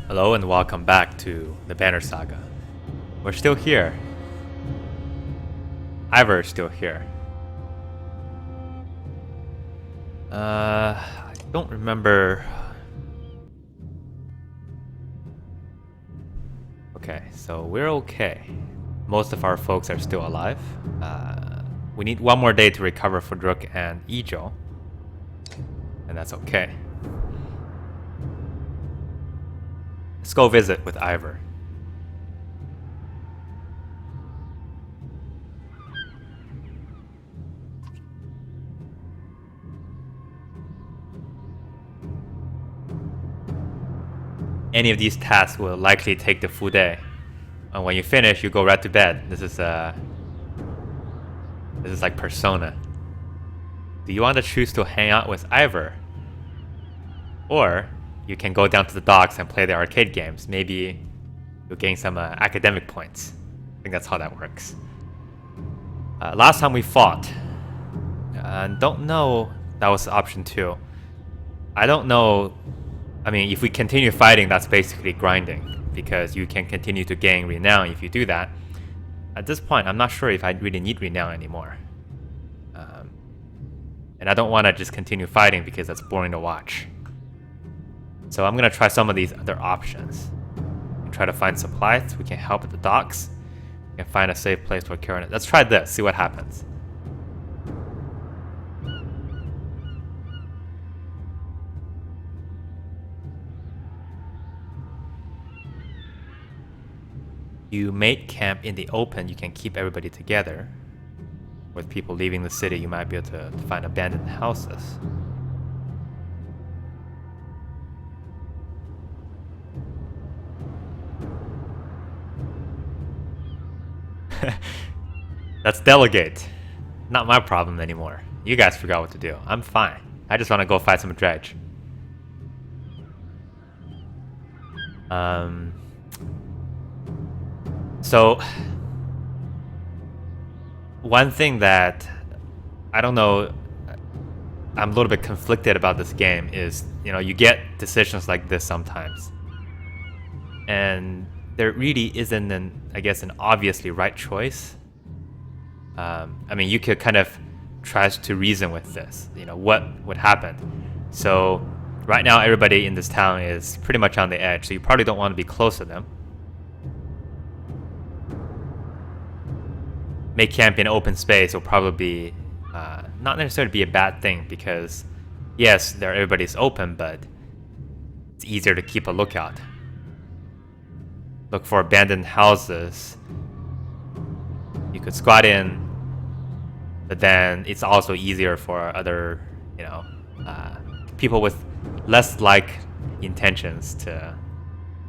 Hello and welcome back to the Banner Saga. We're still here. Iver is still here. I don't remember. Okay, so we're okay. Most of our folks are still alive. We need one more day to recover for Druk and Ijo. And that's okay. Let's go visit with Iver. Any of these tasks will likely take the full day. And when you finish, you go right to bed. This is like Persona. Do you want to choose to hang out with Iver? Or you can go down to the docks and play the arcade games. Maybe you'll gain some academic points. I think that's how that works. Last time we fought, don't know that was option 2. I don't know. I mean, if we continue fighting, that's basically grinding, because you can continue to gain renown if you do that. At this point, I'm not sure if I really need renown anymore. And I don't want to just continue fighting because that's boring to watch. So I'm going to try some of these other options. And try to find supplies. We can help at the docks. We can find a safe place for Karen. Let's try this, see what happens. You make camp in the open, you can keep everybody together. With people leaving the city, you might be able to find abandoned houses. Let's delegate. Not my problem anymore. You guys figure out what to do. I'm fine. I just want to go fight some dredge. So, one thing that, I don't know, I'm a little bit conflicted about this game is, you get decisions like this sometimes. And there really isn't an obviously right choice. I mean, you could kind of try to reason with this, what would happen. So, right now everybody in this town is pretty much on the edge, so you probably don't want to be close to them. Make camp in open space will probably be not necessarily be a bad thing, because yes, everybody's open, but it's easier to keep a lookout. Look for abandoned houses. You could squat in, but then it's also easier for other, people with less like intentions to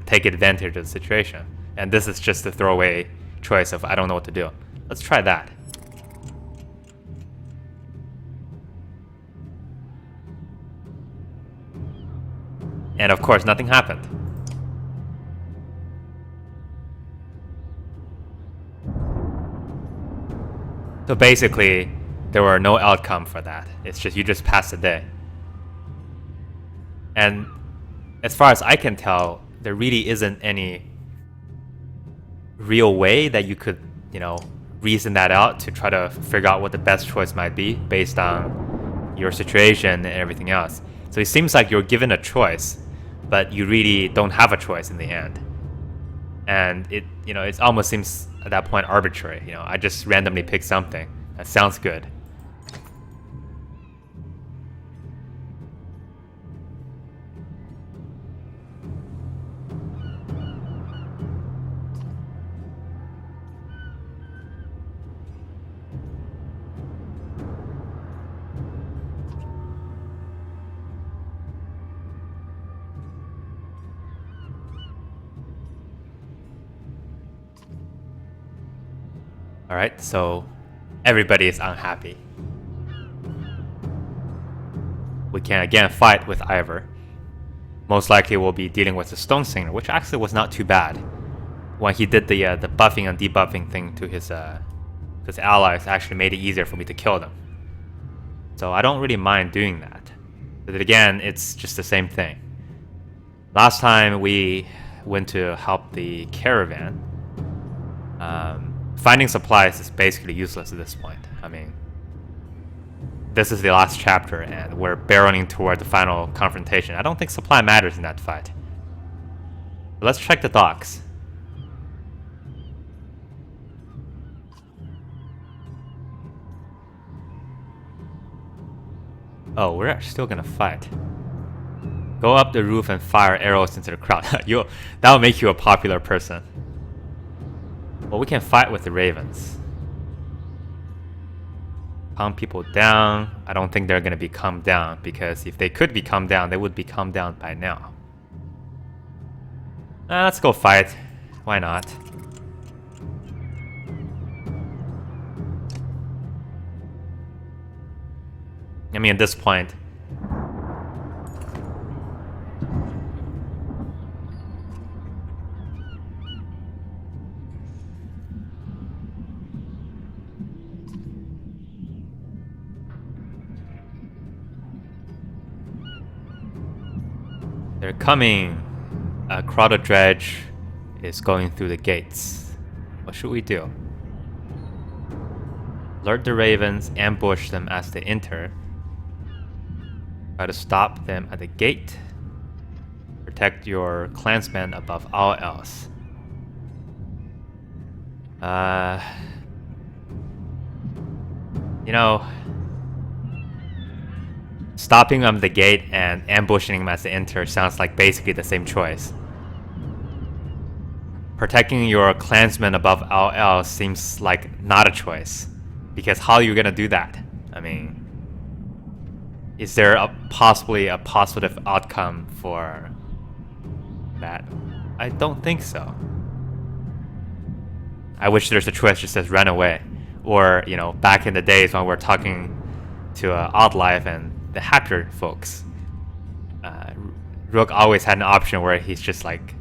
take advantage of the situation. And this is just a throwaway choice of I don't know what to do. Let's try that. And of course, nothing happened. So basically, there were no outcome for that. It's just, you just passed the day. And as far as I can tell, there really isn't any real way that you could, reason that out to try to figure out what the best choice might be based on your situation and everything else. So it seems like you're given a choice, but you really don't have a choice in the end. And it almost seems at that point arbitrary. I just randomly pick something that sounds good. Alright, so everybody is unhappy. We can again fight with Iver. Most likely we'll be dealing with the Stone Singer, which actually was not too bad. When he did the buffing and debuffing thing to his allies, actually made it easier for me to kill them. So I don't really mind doing that. But again, it's just the same thing. Last time we when to help the caravan. Finding supplies is basically useless at this point. I mean, this is the last chapter and we're barreling toward the final confrontation. I don't think supply matters in that fight. But let's check the docks. Oh, we're still gonna fight. Go up the roof and fire arrows into the crowd. That'll make you a popular person. Well, we can fight with the ravens. Calm people down. I don't think they're gonna be calmed down, because if they could be calmed down, they would be calmed down by now. Let's go fight. Why not? I mean, at this point, they're coming. A crowded dredge is going through the gates. What should we do? Alert the ravens, ambush them as they enter. Try to stop them at the gate. Protect your clansmen above all else. You know, stopping them at the gate and ambushing them as they enter sounds like basically the same choice. Protecting your clansmen above all else seems like not a choice. Because how are you gonna do that? I mean, is there possibly a positive outcome for that? I don't think so. I wish there's a choice that says run away. Or, you know, back in the days when we're talking to Odd Life and the happier folks, Rook always had an option where he's just like ...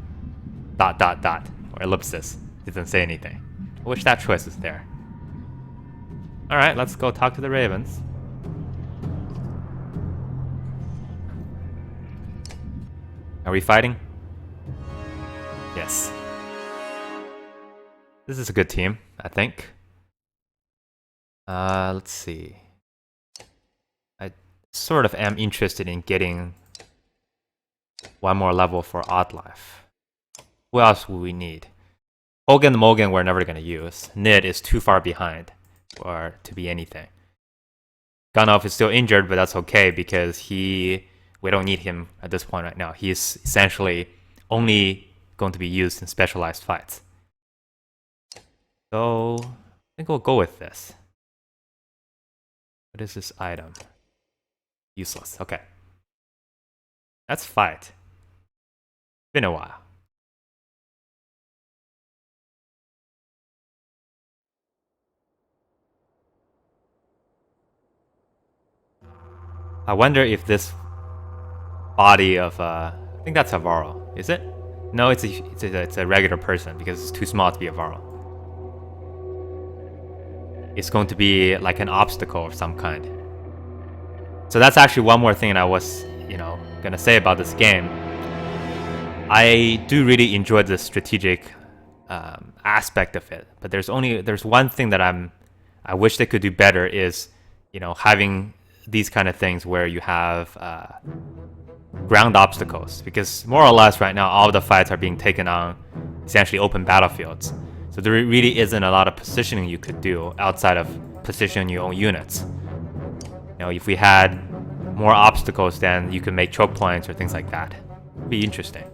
or ellipsis. Doesn't say anything. I wish that choice was there. Alright, let's go talk to the ravens. Are we fighting? Yes. This is a good team, I think. Let's see. I sort of am interested in getting one more level for Odd Life. Who else will we need? Hogan and Mogan we're never going to use. Nid is too far behind or to be anything. Gunoff is still injured, but that's okay because we don't need him at this point right now. He's essentially only going to be used in specialized fights. So I think we'll go with this. What is this item? Useless. Okay. Let's fight. Been a while. I wonder if this body of I think that's a Varl. Is it? No, it's a regular person because it's too small to be a Varl. It's going to be like an obstacle of some kind. So that's actually one more thing I was, gonna say about this game. I do really enjoy the strategic aspect of it, but there's one thing that I wish they could do better is, having these kind of things where you have ground obstacles, because more or less right now all of the fights are being taken on essentially open battlefields. So there really isn't a lot of positioning you could do outside of positioning your own units. If we had more obstacles, then you could make choke points or things like that. It'd be interesting.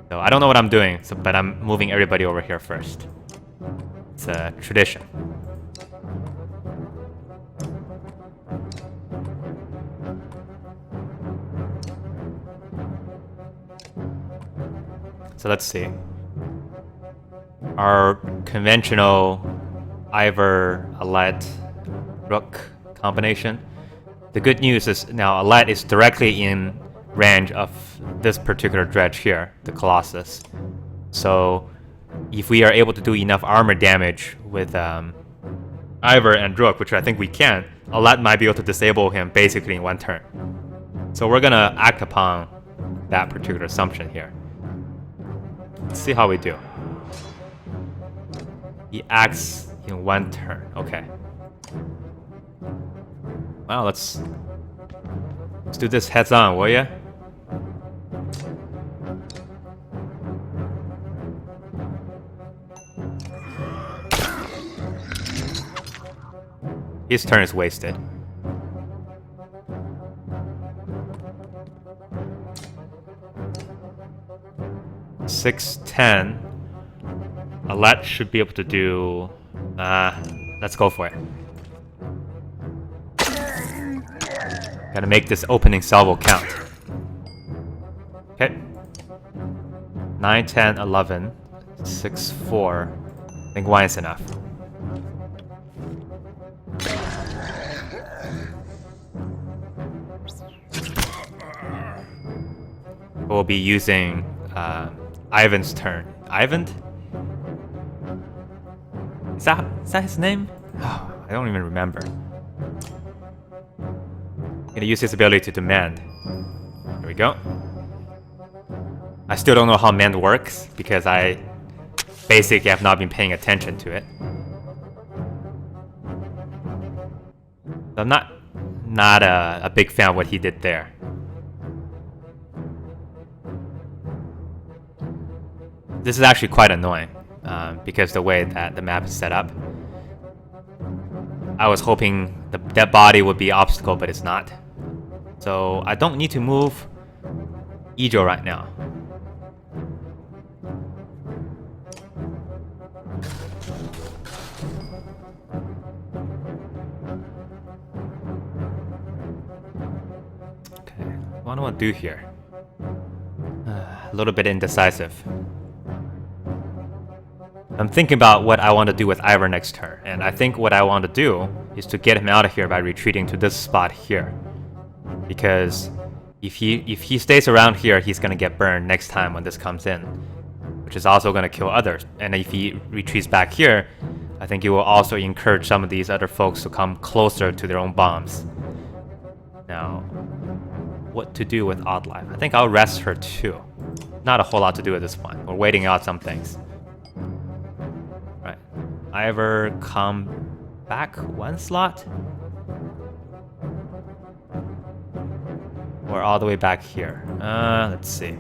So I don't know what I'm doing, but I'm moving everybody over here first. It's a tradition. So let's see. Our conventional Iver, Alette, Rook combination. The good news is now Alette is directly in range of this particular dredge here, the Colossus. So if we are able to do enough armor damage with Iver and Rook, which I think we can, Alette might be able to disable him basically in one turn. So we're gonna act upon that particular assumption here. Let's see how we do. He acts in 1 turn. Okay. Well, let's do this heads on, will ya? His turn is wasted. Six, 10. Alet should be able to do... let's go for it. Gotta make this opening salvo count. Okay. 9, 10, 11. 6, 4. I think 1 is enough. We'll be using Ivan's turn. Ivan? Is that his name? Oh, I don't even remember. Gonna use his ability to demand. Here we go. I still don't know how mend works because I basically have not been paying attention to it. I'm not a big fan of what he did there. This is actually quite annoying because the way that the map is set up. I was hoping the dead body would be an obstacle, but it's not. So I don't need to move Ijo right now. Okay, what do I want to do here? A little bit indecisive. I'm thinking about what I want to do with Iver next turn, and I think what I want to do is to get him out of here by retreating to this spot here. Because if he stays around here, he's gonna get burned next time when this comes in, which is also gonna kill others. And if he retreats back here, I think it will also encourage some of these other folks to come closer to their own bombs. Now, what to do with Odd Life? I think I'll rest her too. Not a whole lot to do at this point. We're waiting out some things. Right. Iver come back 1 slot? Or all the way back here? Let's see.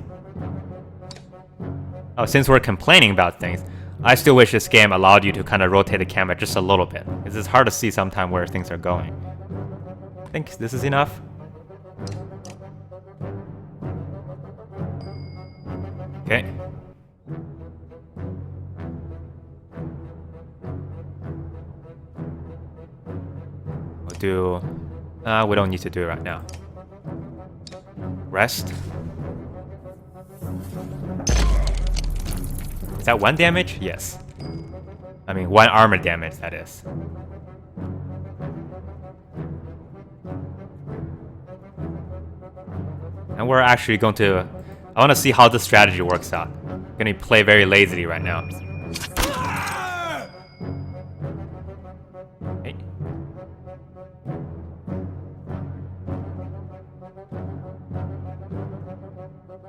Oh, since we're complaining about things, I still wish this game allowed you to kind of rotate the camera just a little bit. It's hard to see sometimes where things are going. I think this is enough. Okay. We'll do... we don't need to do it right now. Rest. Is that 1 damage? Yes. I mean, 1 armor damage, that is. And we're actually going to... I want to see how this strategy works out. I'm going to play very lazily right now. Hey.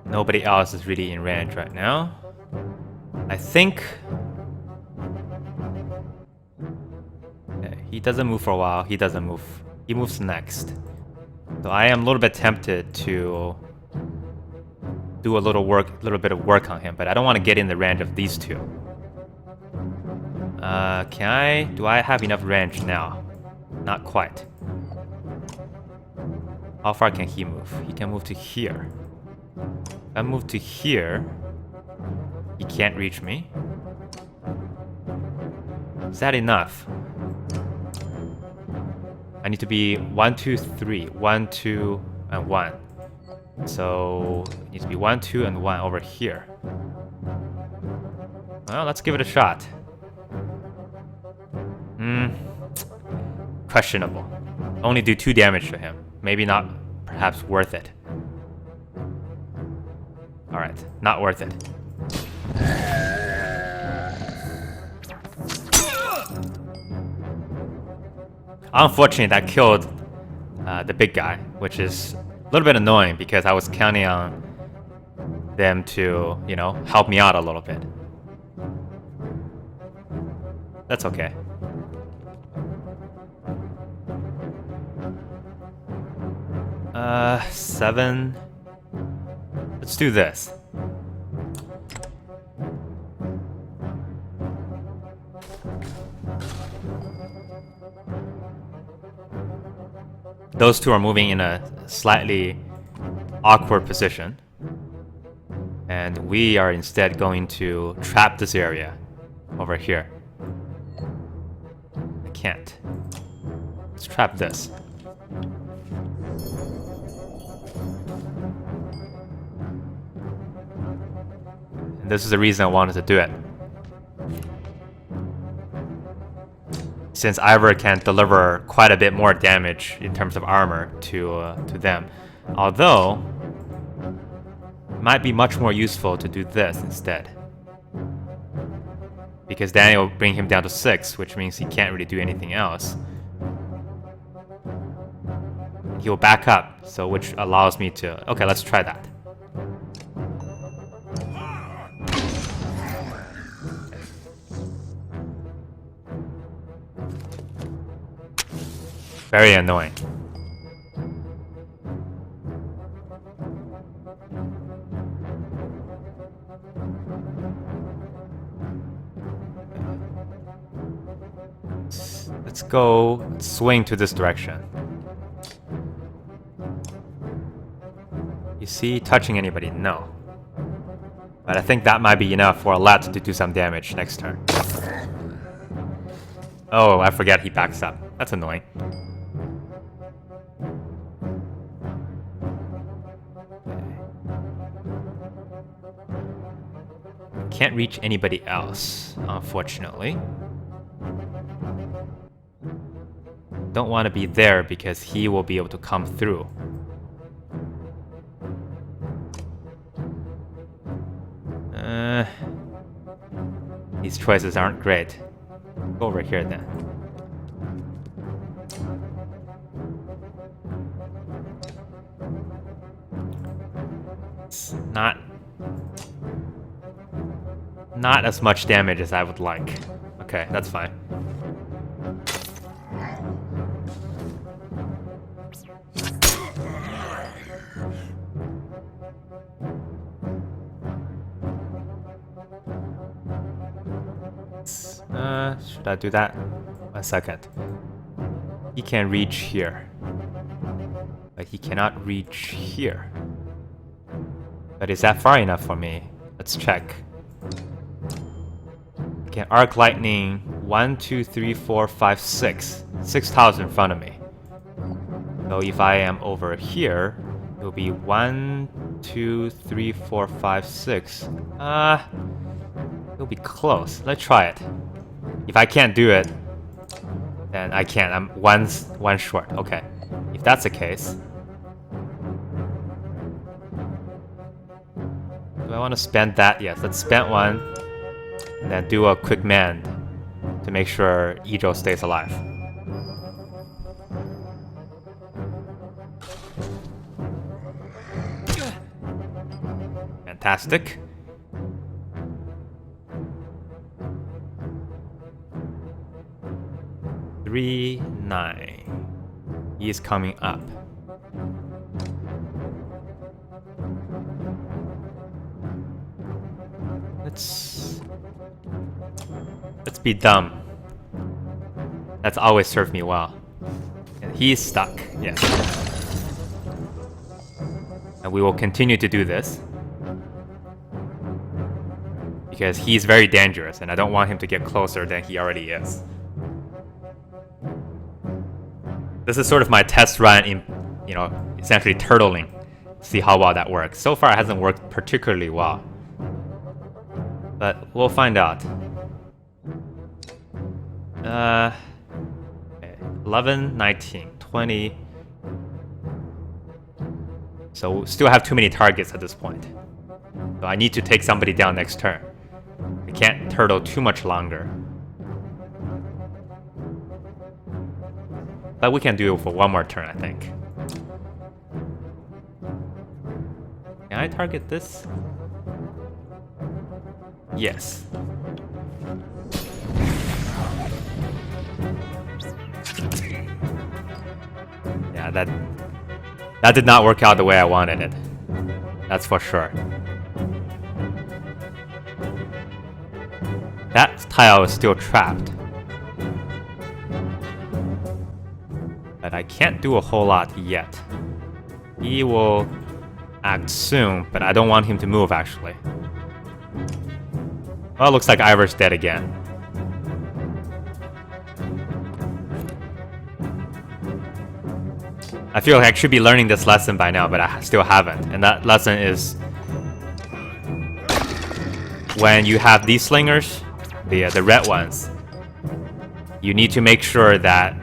Nobody else is really in range right now. I think... Okay, he doesn't move for a while. He doesn't move. He moves next. So I am a little bit tempted to do a little bit of work on him, but I don't want to get in the range of these two. Do I have enough range now? Not quite. How far can he move? He can move to here. If I move to here, he can't reach me. Is that enough? I need to be 1, 2, 3. 1, 2, and 1. So it needs to be 1, 2, and 1 over here. Well, let's give it a shot. Questionable. Only do 2 damage to him. Maybe not perhaps worth it. Alright, not worth it. Unfortunately, that killed the big guy, which is a little bit annoying because I was counting on them to, you know, help me out a little bit. That's okay. Seven. Let's do this. Those two are moving in a slightly awkward position. And we are instead going to trap this area over here. I can't. Let's trap this. And this is the reason I wanted to do it. Since Iver can deliver quite a bit more damage in terms of armor to them. Although, it might be much more useful to do this instead. Because then it will bring him down to 6, which means he can't really do anything else. He'll back up, so which allows me to... Okay, let's try that. Very annoying. Let's go swing to this direction. You see touching anybody? No. But I think that might be enough for Alat to do some damage next turn. Oh, I forget he backs up. That's annoying. Can't reach anybody else, unfortunately. Don't want to be there because he will be able to come through. These choices aren't great. Go over here then. It's not as much damage as I would like. Okay, that's fine. Should I do that? 1 second. He can reach here. But he cannot reach here. But is that far enough for me? Let's check. Can arc lightning 1, 2, 3, 4, 5, 6. 6 tiles in front of me. So if I am over here, it will be 1, 2, 3, 4, 5, 6. It'll be close. Let's try it. If I can't do it, then I can't. I'm one short. Okay. If that's the case, do I want to spend that? Yes, let's spend one. And then do a quick mend to make sure Ijo stays alive. Fantastic. Three, 9. He is coming up. Let's be dumb. That's always served me well. And he's stuck. Yes. And we will continue to do this. Because he's very dangerous and I don't want him to get closer than he already is. This is sort of my test run in, you know, essentially turtling. See how well that works. So far it hasn't worked particularly well. But we'll find out. 11, 19, 20. So we still have too many targets at this point. So I need to take somebody down next turn. I can't turtle too much longer. But we can do it for one more turn, I think. Can I target this? Yes. Yeah, that did not work out the way I wanted it. That's for sure. That tile is still trapped. But I can't do a whole lot yet. He will act soon, but I don't want him to move actually. Well, it looks like Iver's dead again. I feel like I should be learning this lesson by now, but I still haven't. And that lesson is when you have these slingers, the red ones, you need to make sure that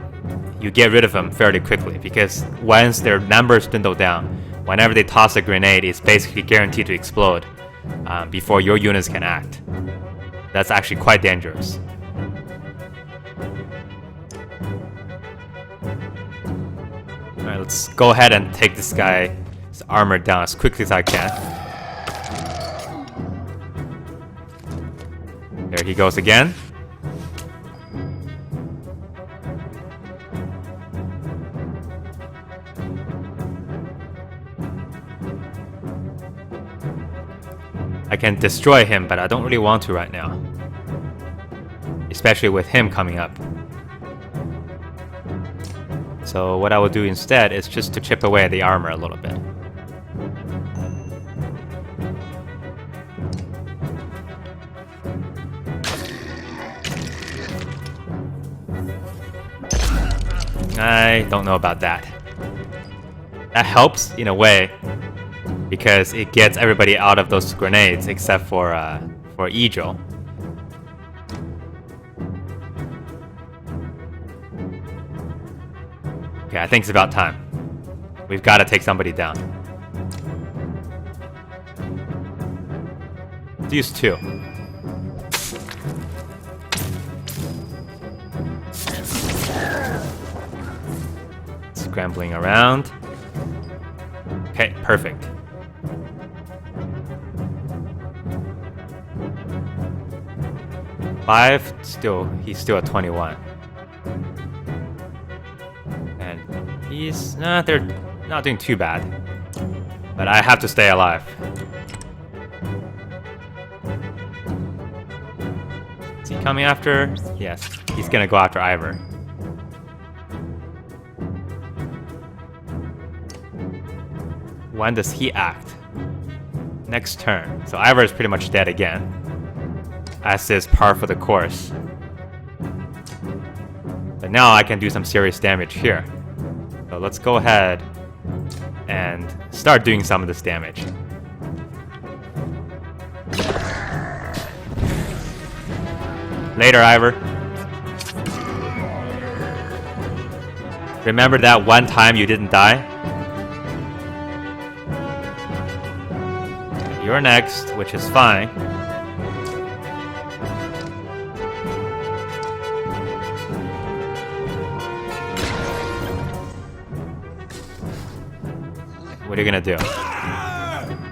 you get rid of them fairly quickly, because once their numbers dwindle down, whenever they toss a grenade, it's basically guaranteed to explode before your units can act. That's actually quite dangerous. Alright, let's go ahead and take this guy's armor down as quickly as I can. There he goes again. I can destroy him, but I don't really want to right now. Especially with him coming up. So what I will do instead is just to chip away at the armor a little bit. I don't know about that. That helps in a way, because it gets everybody out of those grenades except for Ejo. Okay, I think it's about time. We've got to take somebody down. Let's use 2. Scrambling around. Okay, perfect. He's still at 21. And they're not doing too bad. But I have to stay alive. Is he coming after? Yes, he's gonna go after Iver. When does he act? Next turn. So Iver is pretty much dead again, as is par for the course. But now I can do some serious damage here. So let's go ahead and start doing some of this damage. Later, Iver. Remember that one time you didn't die? You're next, which is fine. What are you gonna do?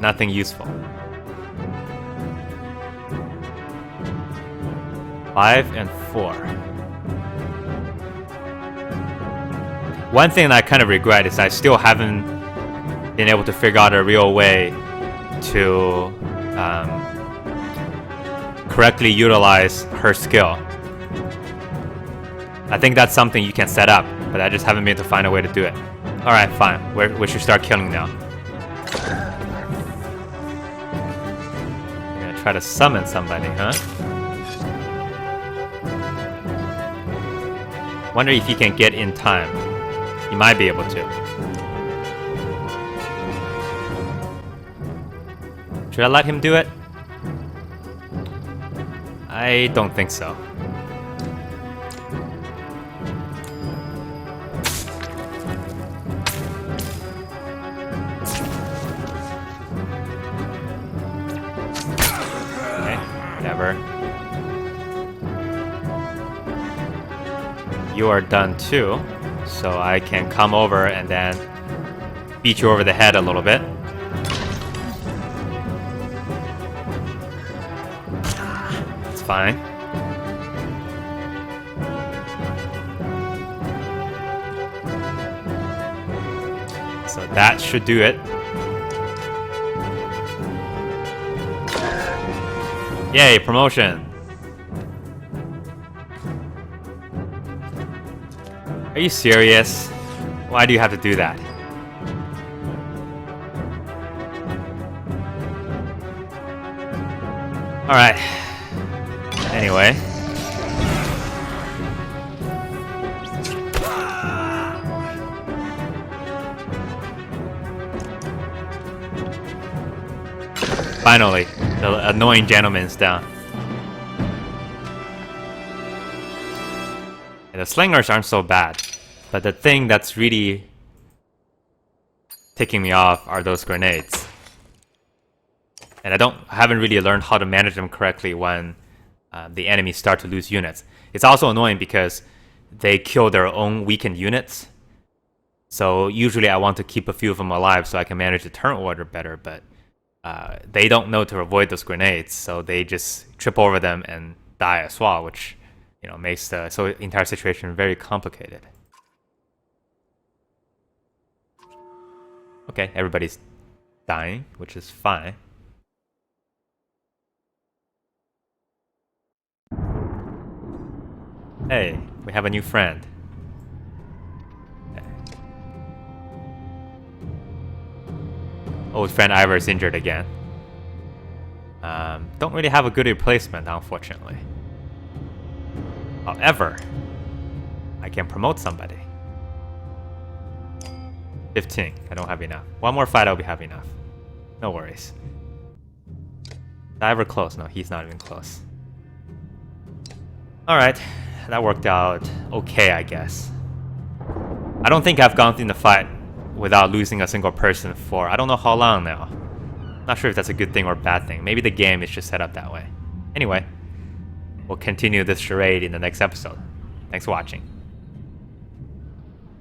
Nothing useful. 5 and 4. One thing that I kind of regret is I still haven't been able to figure out a real way to correctly utilize her skill. I think that's something you can set up, but I just haven't been able to find a way to do it. Alright, fine. We should start killing now. I'm gonna try to summon somebody, huh? Wonder if he can get in time. He might be able to. Should I let him do it? I don't think so. Okay, whatever. You are done too, so I can come over and then beat you over the head a little bit. fine. So that should do it. Yay, promotion. Are you serious? Why do you have to do that? Alright. Anyway. Finally, the annoying gentleman's down. And the slingers aren't so bad, but the thing that's really ticking me off are those grenades. And I haven't really learned how to manage them correctly when the enemies start to lose units. It's also annoying because they kill their own weakened units. So usually I want to keep a few of them alive so I can manage the turn order better, but they don't know to avoid those grenades, so they just trip over them and die as well, which makes the entire situation very complicated. Okay, everybody's dying, which is fine. Hey, we have a new friend. Old friend Iver is injured again. Don't really have a good replacement, unfortunately. However, I can promote somebody. 15. I don't have enough. One more fight, I'll be have enough. No worries. Is Iver close? No, he's not even close. Alright. That worked out okay, I guess. I don't think I've gone through the fight without losing a single person for I don't know how long now. Not sure if that's a good thing or a bad thing. Maybe the game is just set up that way. Anyway, we'll continue this charade in the next episode. Thanks for watching.